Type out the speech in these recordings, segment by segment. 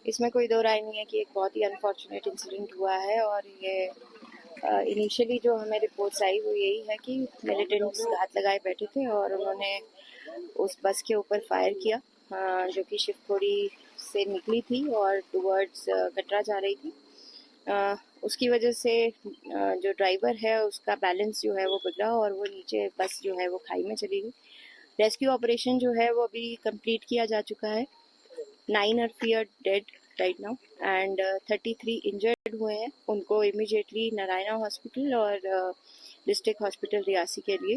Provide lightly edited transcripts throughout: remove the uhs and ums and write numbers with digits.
इसमें कोई दो राय नहीं है कि एक बहुत ही अनफॉर्चुनेट इंसिडेंट हुआ है। और ये इनिशियली जो हमें रिपोर्ट्स आई वो यही है कि मिलिटेंट्स घात लगाए बैठे थे और उन्होंने उस बस के ऊपर फायर किया, जो कि शिवखोड़ी से निकली थी और टुवर्ड्स कटरा जा रही थी। उसकी वजह से जो ड्राइवर है उसका बैलेंस जो है वो बिगड़ा और वो नीचे बस जो है वो खाई में चली गई। रेस्क्यू ऑपरेशन जो है वो अभी कंप्लीट किया जा चुका है। 9 are feared dead right now and 33 injured हुए हैं। उनको इमीडिएटली नारायणा हॉस्पिटल और डिस्ट्रिक्ट हॉस्पिटल रियासी के लिए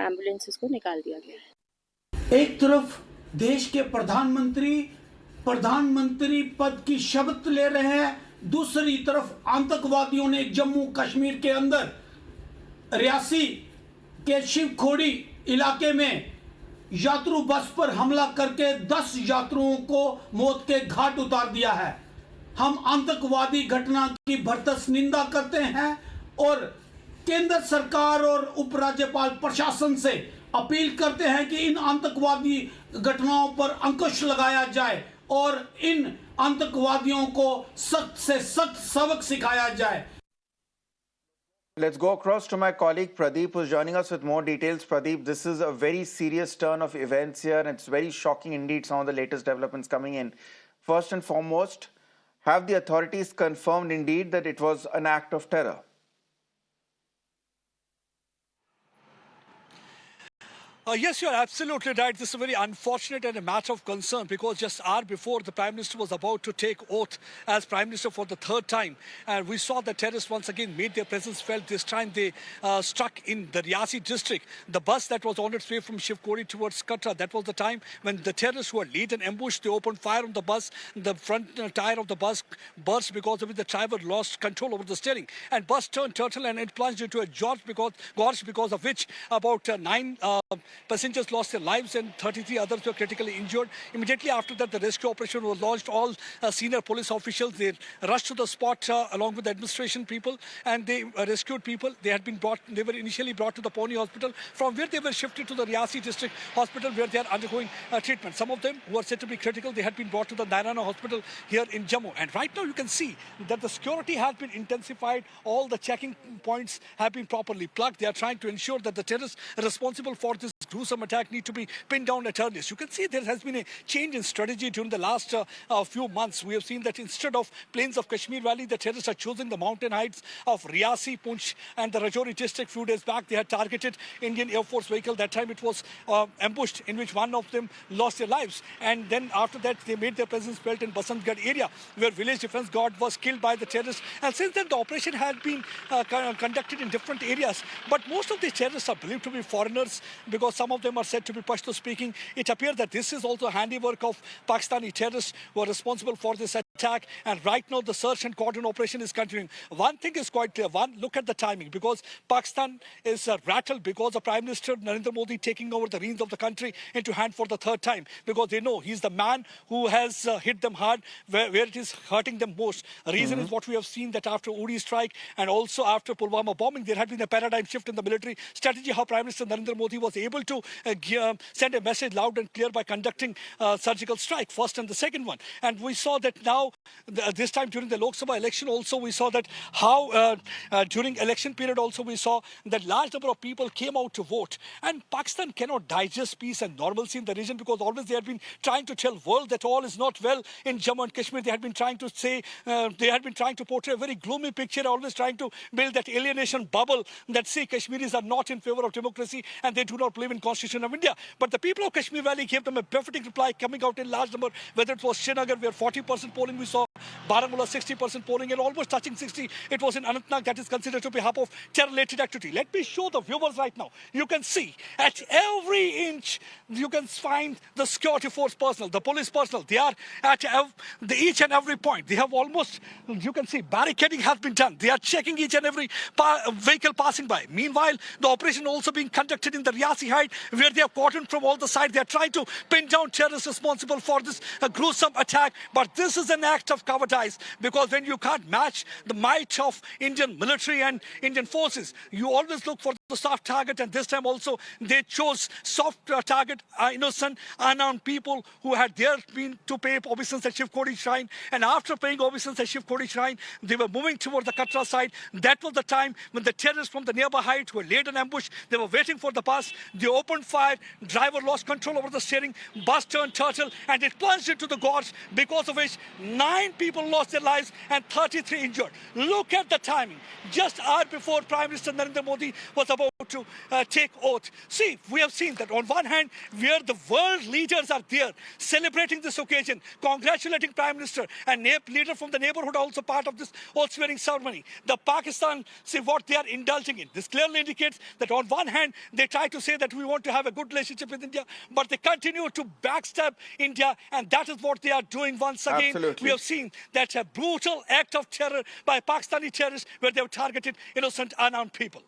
एम्बुलेंसेस को निकाल दिया गया है। एक तरफ देश के प्रधानमंत्री पद की शपथ ले रहे हैं, दूसरी तरफ आतंकवादियों ने जम्मू कश्मीर के अंदर रियासी के शिवखोड़ी इलाके में यात्रु बस पर हमला करके 10 यात्रुओं को मौत के घाट उतार दिया है। हम आतंकवादी घटना की भरसक निंदा करते हैं और केंद्र सरकार और उपराज्यपाल प्रशासन से अपील करते हैं कि इन आतंकवादी घटनाओं पर अंकुश लगाया जाए और इन आतंकवादियों को सख्त से सख्त सबक सिखाया जाए। Let's go across to my colleague Pradeep, who's joining us with more details. Pradeep, this is a very serious turn of events here, and it's very shocking indeed, some of the latest developments coming in. First and foremost, have the authorities confirmed indeed that it was an act of terror? Yes, you're absolutely right. This is very unfortunate and a matter of concern because just hour before the Prime Minister was about to take oath as Prime Minister for the third time. And we saw the terrorists once again made their presence felt. This time they struck in the Riasi district. The bus that was on its way from Shivkori towards Katra, that was the time when the terrorists who had laid an ambush, they opened fire on the bus. The front tire of the bus burst because of it. The driver lost control over the steering. And bus turned turtle and it plunged into a gorge because of which about 9 passengers lost their lives and 33 others were critically injured. Immediately after that, the rescue operation was launched. All senior police officials, they rushed to the spot along with the administration people, and they rescued people. They were initially brought to the Pawnee Hospital, from where they were shifted to the Riasi District Hospital, where they are undergoing treatment. Some of them who are said to be critical, they had been brought to the Narayana Hospital here in Jammu. And right now you can see that the security has been intensified. All the checking points have been properly plugged. They are trying to ensure that the terrorists responsible for this gruesome attack need to be pinned down at earliest. You can see there has been a change in strategy during the last few months. We have seen that instead of plains of Kashmir Valley, the terrorists are choosing the mountain heights of Riasi, Poonch and the Rajouri district. Few days back, they had targeted Indian Air Force vehicle. That time it was ambushed, in which one of them lost their lives. And then after that, they made their presence felt in Basantgarh area, where village defense guard was killed by the terrorists. And since then, the operation had been conducted in different areas. But most of the terrorists are believed to be foreigners, because some of them are said to be Pashto speaking. It appears that this is also handiwork of Pakistani terrorists who are responsible for this attack. And right now the search and cordon operation is continuing. One thing is quite clear. One, look at the timing, because Pakistan is rattled because of Prime Minister Narendra Modi taking over the reins of the country into hand for the third time, because they know he's the man who has hit them hard where it is hurting them most. The reason is what we have seen, that after Uri strike and also after Pulwama bombing, there had been a paradigm shift in the military strategy, how Prime Minister Narendra Modi was able to send a message loud and clear by conducting surgical strike, first and the second one. And we saw that now, this time during the Lok Sabha election also, we saw that how during election period also we saw that large number of people came out to vote. And Pakistan cannot digest peace and normalcy in the region, because always they had been trying to tell world that all is not well in Jammu and Kashmir. They had been trying to say, they had been trying to portray a very gloomy picture, always trying to build that alienation bubble that, see, Kashmiris are not in favor of democracy and they do not believe in Constitution of India. But the people of Kashmir Valley gave them a befitting reply, coming out in large number, whether it was Srinagar, where 40% polling we saw, Baramulla 60% polling, and almost touching 60. It was in Anantnag, that is considered to be half of terror-related activity. Let me show the viewers right now. You can see at every inch, you can find the security force personnel, the police personnel. They are at each and every point. They have almost, you can see, barricading has been done. They are checking each and every vehicle passing by. Meanwhile, the operation also being conducted in the Riasi Heights. side, where they are cordoned from all the sides. They are trying to pin down terrorists responsible for this gruesome attack. But this is an act of cowardice, because when you can't match the might of Indian military and Indian forces, you always look for the soft target. And this time also they chose soft target, innocent, unarmed people who had been to pay obeisance at Shiv Khodi Shrine. And after paying obeisance at Shiv Khodi Shrine, they were moving towards the Katra side. That was the time when the terrorists from the nearby heights were laid an ambush. They were waiting for the bus. They opened fire. Driver lost control over the steering. Bus turned turtle and it plunged into the gorge, because of which 9 people lost their lives and 33 injured. Look at the timing. Just hour before Prime Minister Narendra Modi was about to take oath. See, we have seen that on one hand, where the world leaders are there celebrating this occasion, congratulating Prime Minister, and leader from the neighborhood also part of this oath swearing ceremony. The Pakistan, see what they are indulging in. This clearly indicates that on one hand, they try to say that we want to have a good relationship with India, but they continue to backstab India, and that is what they are doing once again. Absolutely. We have seen that a brutal act of terror by Pakistani terrorists where they have targeted innocent, unarmed people.